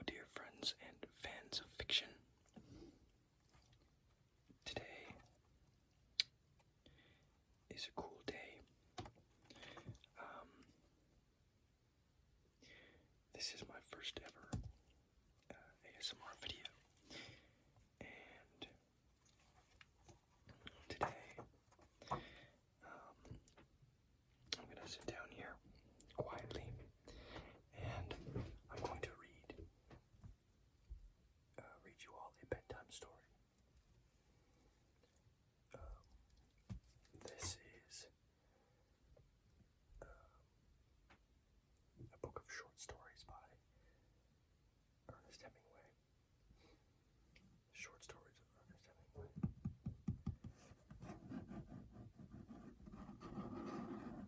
dear friends and fans of fiction. Today is a cool day. This is my first ever ASMR video, and today I'm going to sit down here quietly, and I'm going to read you all a bedtime story. This is a book of short stories by Ernest Hemingway. Short stories of Ernest Hemingway.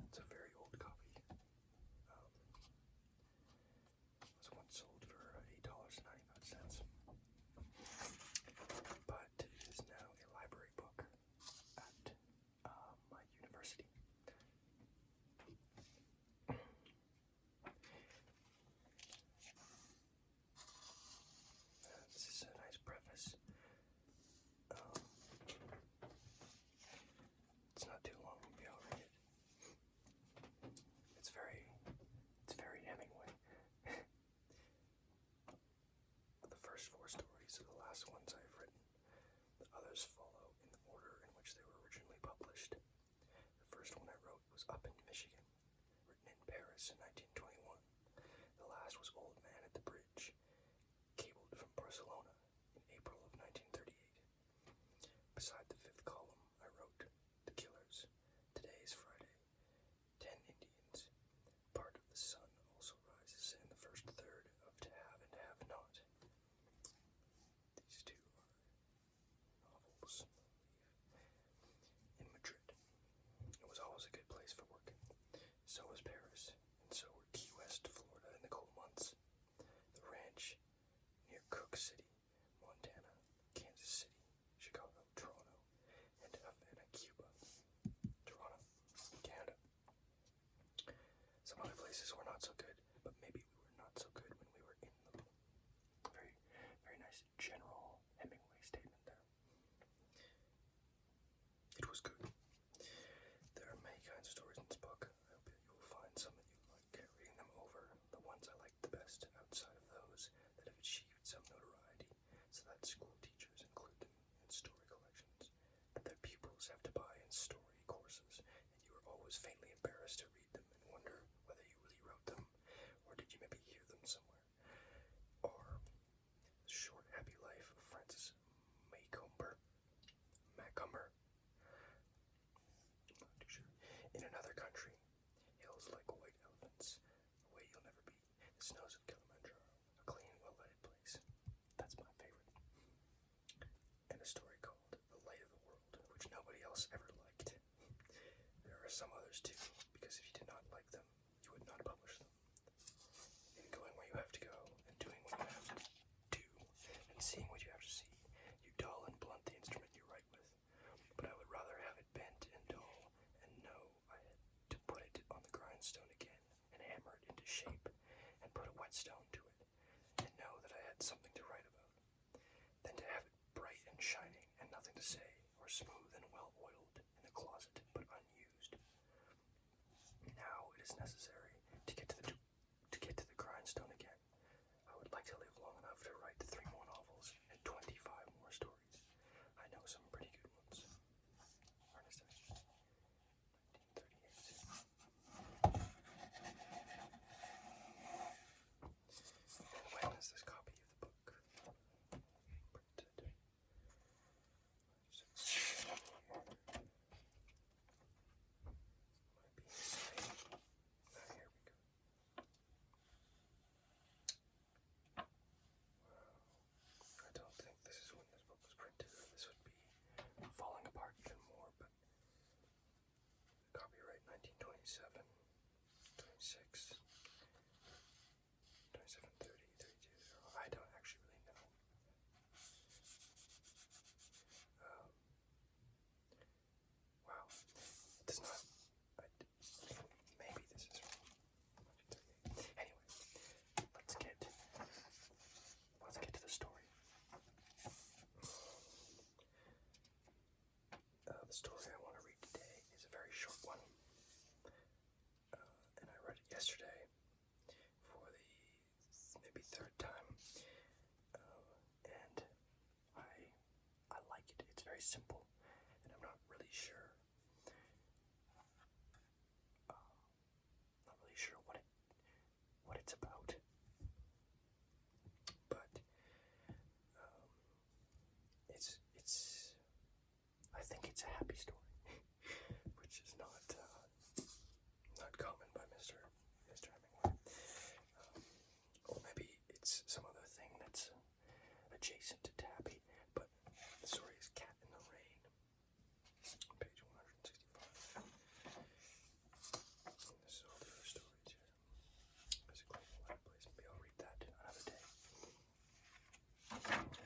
It's a very old copy. It was once sold for $8.95. But it is now a library book at my university. This is a nice preface. It's not too long. Maybe I'll read it. It's very Hemingway. The first 4 stories are the last ones I've written. The others follow in the order in which they were originally published. The first one I wrote was Up in Michigan, written in Paris in 1921. The last was Old Man at the Bridge, cabled from Barcelona in April of 1938. Beside the 5th column, I wrote The Killers, Today is Friday, 10 Indians, Part of the Sun Also Rises, and the first third of To Have and Have Not. These 2 are novels, in Madrid. It was always a good place for working. So was Paris, and so were Key West, Florida in the cold months, the ranch near Cook City, Montana, Kansas City, Chicago, Toronto, and Havana, Cuba. Toronto, Canada. Some other places were not so good, but maybe we were not so good when we were in them. Very, very nice general Hemingway statement there. It was good. There are many kinds of stories in this book. I hope that you will find some that you like. Reading them over, the ones I like the best outside of those that have achieved some notoriety, so that school teachers include them in story collections, that their pupils have to buy in story courses, and you are always faintly embarrassed to read them and wonder whether you really wrote them, or did you maybe hear them somewhere. Or The Short Happy Life of Francis Macomber. Not too sure. In another country, hills like white elephants, a way you'll never be, the snows of Kilimanjaro, a clean, well-lighted place. That's my favorite. And a story called The Light of the World, which nobody else ever liked. There are some others too, because if you did not like them, you would not publish them. In going where you have to go, and doing what you have to do, and seeing what you have to see, you dull and blunt the instrument you write with. But I would rather have it bent and dull, and know I had to put it on the grindstone again, and hammer it into shape, and put a whetstone to it, and know that I had something to write about, than to have it bright and shining, and nothing to say, or smooth and well-oiled in the closet, but unused. Now it is necessary to get to the grindstone again. I would like to live long enough to write 3 more novels and 25 more stories. I know some pretty good ones. Ernest Hemingway, 1938. And when is this copy of the book printed? Here we go. third time, and I like it. It's very simple, and I'm not really sure. Not really sure what it's about, but it's. I think it's a happy story, which is not common by Mr. Hemingway. Or maybe it's some other thing that's adjacent to happy, but the story is Cat in the Rain, on page 165. And this is all the other stories here. Basically, all over the place. Maybe I'll read that another day.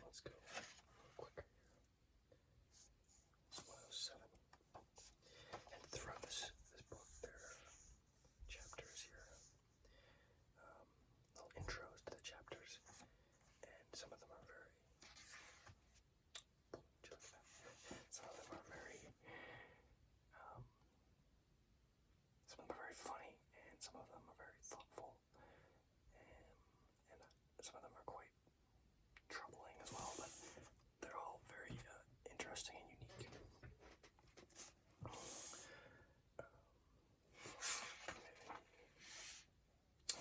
Let's go real quicker here. It's 107. And throughout this book, there are chapters here, little intros to the chapters, and some of them are very, some of them are very, some of them are very funny, and some of them are very thoughtful, and some of them are quite troubling as well, but they're all very interesting and unique.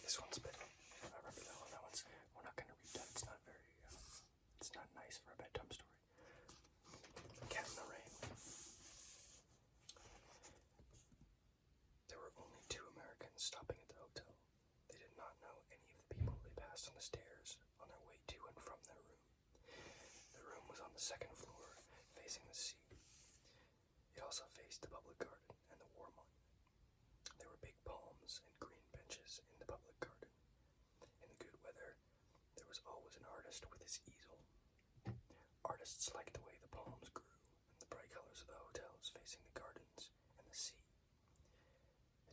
This one's a bit, I remember that one, we're not going to read that, it's not very, it's not nice for a bedtime story. Cat in the Rain. There were only 2 Americans stopping at the hotel. They did not know any of the people they passed on the stairs on their way to and from their room. The room was on the 2nd floor, facing the sea. It also faced the public garden and the war monument. There were big palms and green benches in the public garden. In the good weather, there was always an artist with his easel. Artists liked the way the palms grew and the bright colors of the hotels facing the gardens and the sea.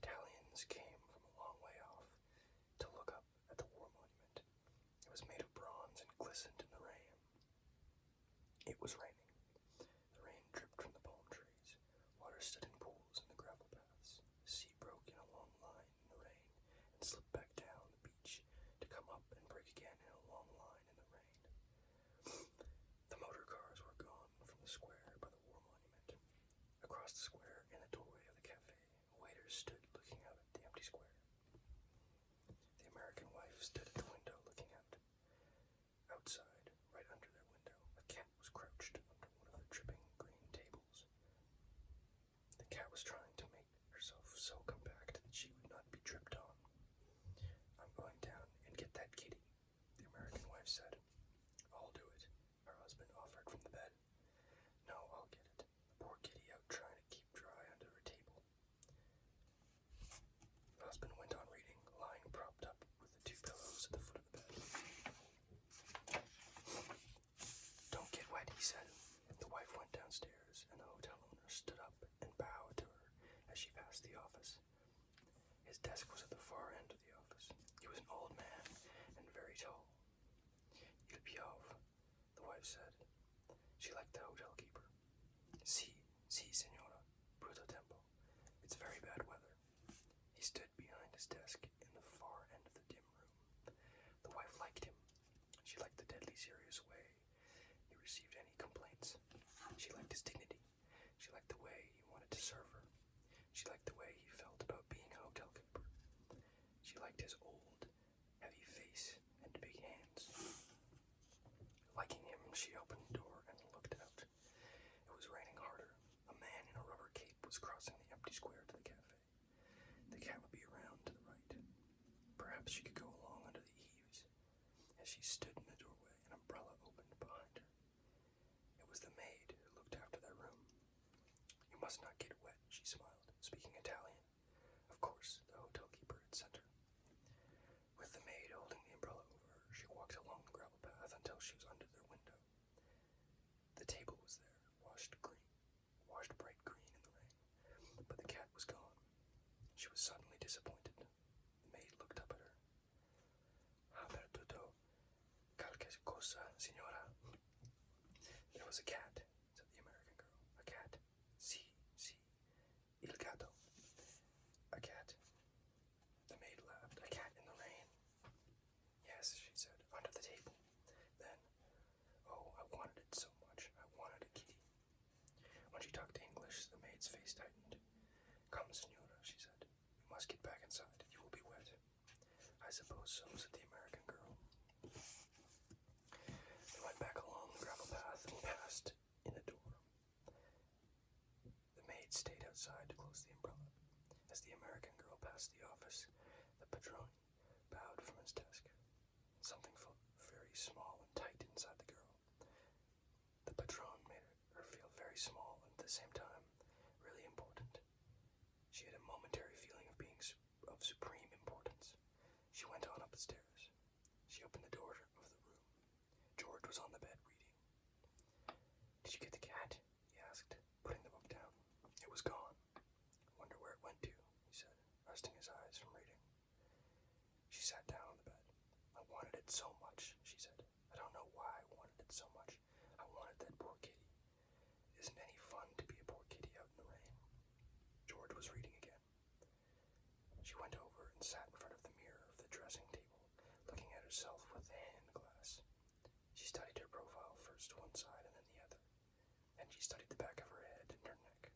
Italians came from a long way off to look up at the war monument. It was made of bronze and glistened in the rain. It was raining. The rain dripped from the palm trees. Water stood in pools in the gravel paths. The sea broke in a long line in the rain and slipped back down the beach to come up and break again in a long line in the rain. The motor cars were gone from the square by the war monument. Across the square, in the doorway of the cafe, waiters stood looking out at the empty square. The American wife stood at the window looking out. Outside, right under their window, a cat was crouched under one of the dripping green tables. The cat was trying to make herself so compact that she would not be tripped on. "I'm going down and get that kitty," the American wife said. "I'll do it," her husband offered from the bed. "No, I'll get it. The poor kitty out trying to keep dry under her table." The husband went on reading, lying propped up with the 2 pillows at the foot of the bed. "Don't get wet," he said. The wife went downstairs, and the hotel owner stood up and bowed to her as she passed the office. His desk was at the far end of the office. He was an old man and very tall. "Il piove," the wife said. She liked the hotel keeper. Si, signora, brutto tempo. It's very bad weather." He stood behind his desk in the far end of the dim room. The wife liked him. She liked the deadly serious way he received any complaints. She liked his dignity. She liked the way he wanted to serve her. She liked the way he felt about being a hotel keeper. She liked his old, heavy face and big hands. Liking him, she opened the door and looked out. It was raining harder. A man in a rubber cape was crossing the empty square to the cafe. The cat would be around to the right. Perhaps she could go along under the eaves. As she stood in the doorway, an umbrella opened behind her. It was the maid who looked after their room. "You must not get wet," she smiled, speaking Italian. Of course, the hotel keeper had sent her. With the maid holding the umbrella over her, she walked along the gravel path until she was under their window. The table was there, washed bright green in the rain, but the cat was gone. She was suddenly disappointed. The maid looked up at her. "Ha perduto qualche cosa, signora?" "There was a cat," said the American girl. "A cat? Si, il gatto." "A cat?" The maid laughed. "A cat in the rain?" "Yes," she said. suppose so, said the American girl. They went back along the gravel path and passed in a door. The maid stayed outside to close the umbrella. As the American girl passed the office, the patron bowed from his desk. Something felt very small and tight inside the girl. The patron made her feel very small and at the same time really important. She had a momentary feeling of being of supreme importance. She went on up the stairs. She opened the door of the room. George was on the bed reading. "Did you get the cat?" he asked, putting the book down. "It was gone. I wonder where it went to," he said, resting his eyes from reading. She sat down on the bed. "I wanted it so much," she said. "I don't know why I wanted it so much. I wanted that poor kitty. It isn't any fun to be a poor kitty out in the rain." George was reading again. She went over and sat in front of the mirror of the dressing table, looking at herself with the hand glass. She studied her profile first one side and then the other. Then she studied the back of her head and her neck.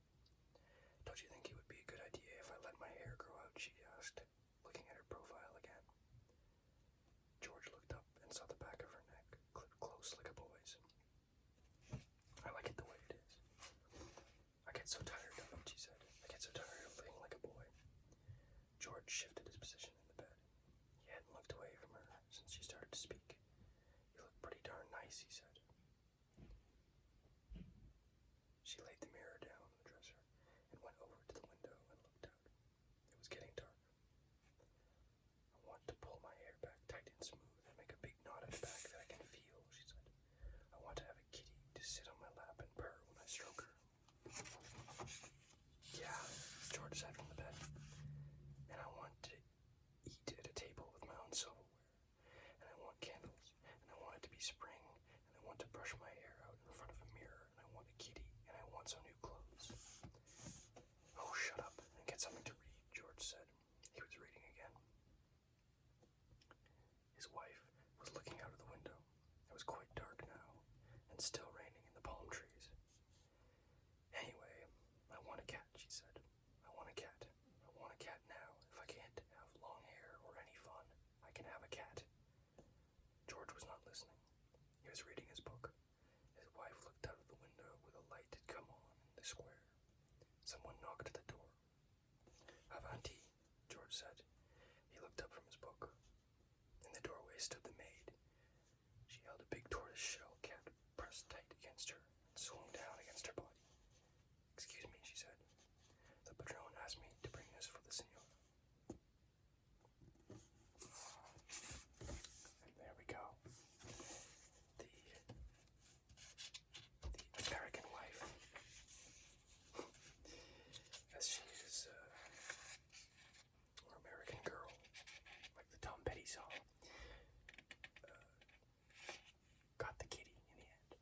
"Don't you think it would be a good idea if I let my hair grow out?" she asked, looking at her profile again. George looked up and saw the back of her neck, clipped close like a boy's. "I like it the way it is. I get so tired of it," she said. "I get so tired of looking like a boy." George shifted his position in the bed. He hadn't looked away from her since she started to speak. "You look pretty darn nice," he said. She laid the mirror down on the dresser and went over to the window and looked out. It was getting dark. "I want to pull my hair back tight and smooth and make a big knot at the back that I can feel," she said. "I want to have a kitty to sit on my lap and purr when I stroke her." "Yeah," George said from the bed. "And I want to eat at a table with my own silverware. And I want candles. And I want it to be spring. And I want to brush my hair out in front of a mirror. And I want a kitty. And I want some new clothes." "Oh, shut up and get something to read," George said. He was reading again. His wife was looking out of the window. It was quite dark now, and still raining in the palm trees. "Anyway, I want a cat," she said. "I want a cat. I want a cat now. If I can't have long hair or any fun, I can have a cat." George was not listening. He was reading his book. His wife looked out of the window where the light had come on in the square. Someone knocked at the door. "Avanti," George said. He looked up from his book. In the doorway stood the maid. She held a big tortoise-shell cat pressed tight against her and swung down against her body. "Excuse me," she said. "The patron asked me to bring this for the signora." And there we go. The American wife, as she is, or American girl, like the Tom Petty song, got the kitty in the end.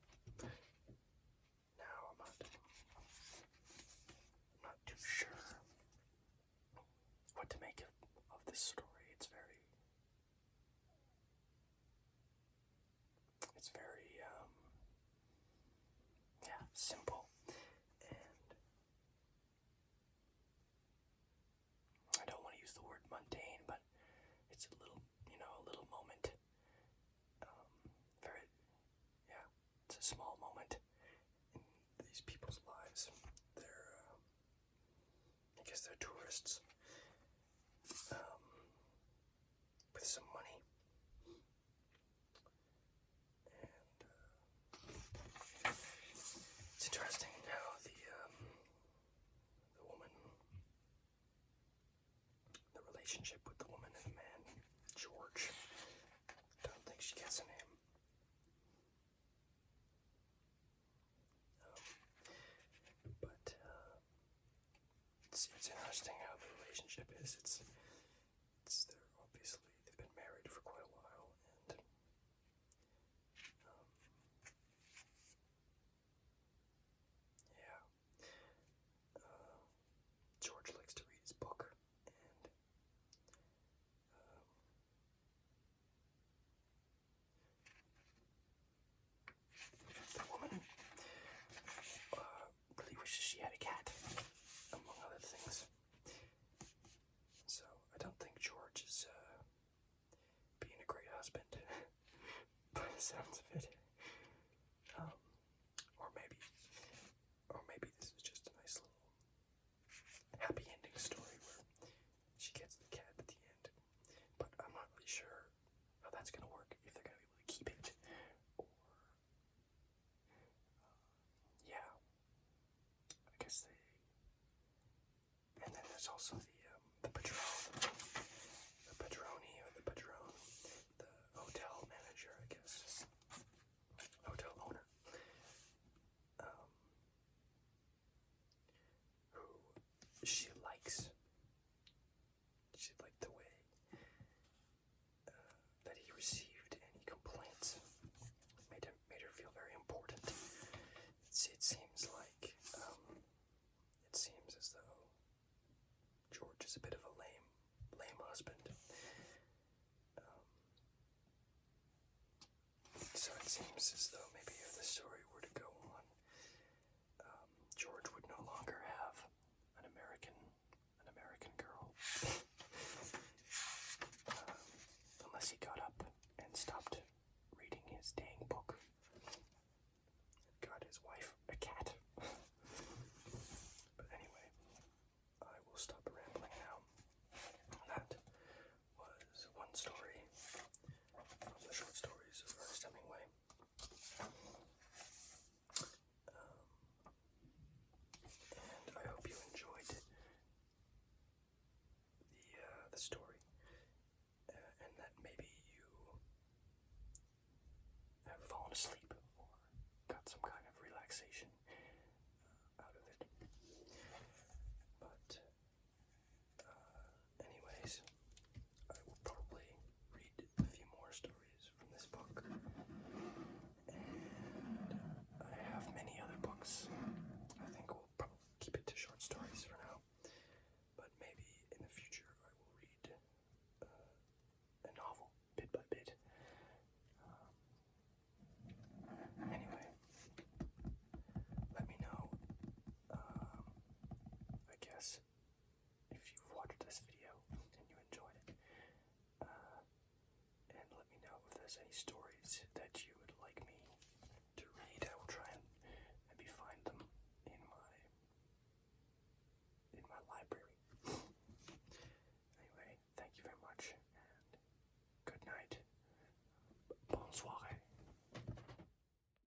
Now I'm not too sure what to make of this story. It's very, simple, and I don't want to use the word mundane, but it's a little moment. It's a small moment in these people's lives. I guess they're tourists, with some money, and it's interesting how the woman, the relationship with the woman and the man, George. Don't think she gets a name. But it's interesting how the relationship is. They've been married for quite a while, and George likes to read his book, and the sounds of it. Um, or maybe this is just a nice little happy ending story where she gets the cat at the end. But I'm not really sure how that's gonna work, if they're gonna be able to keep it, or yeah, I guess they. And then there's also the Padrone or the Padrone, the hotel manager, I guess, hotel owner, who she likes. She liked the way that he received any complaints. Made her feel very important. It seems like it seems as though George is a bit of a lame husband. So it seems as though maybe if the story were to go on, George would no longer have an American girl, unless he got up and stopped reading his dang book. Got his wife a cat. But anyway, I will stop rambling now. That was one story from the short stories of Ernest Hemingway. And I hope you enjoyed the story, and that maybe you have fallen asleep or got some kind of relaxation out of it. But anyways, I will probably read a few more stories from this book, and I have many other books. I think we'll probably keep it to short stories for now, but maybe in the future I will read a novel bit by bit. Anyway, let me know, I guess, if you've watched this video and you enjoyed it, and let me know if there's any stories that you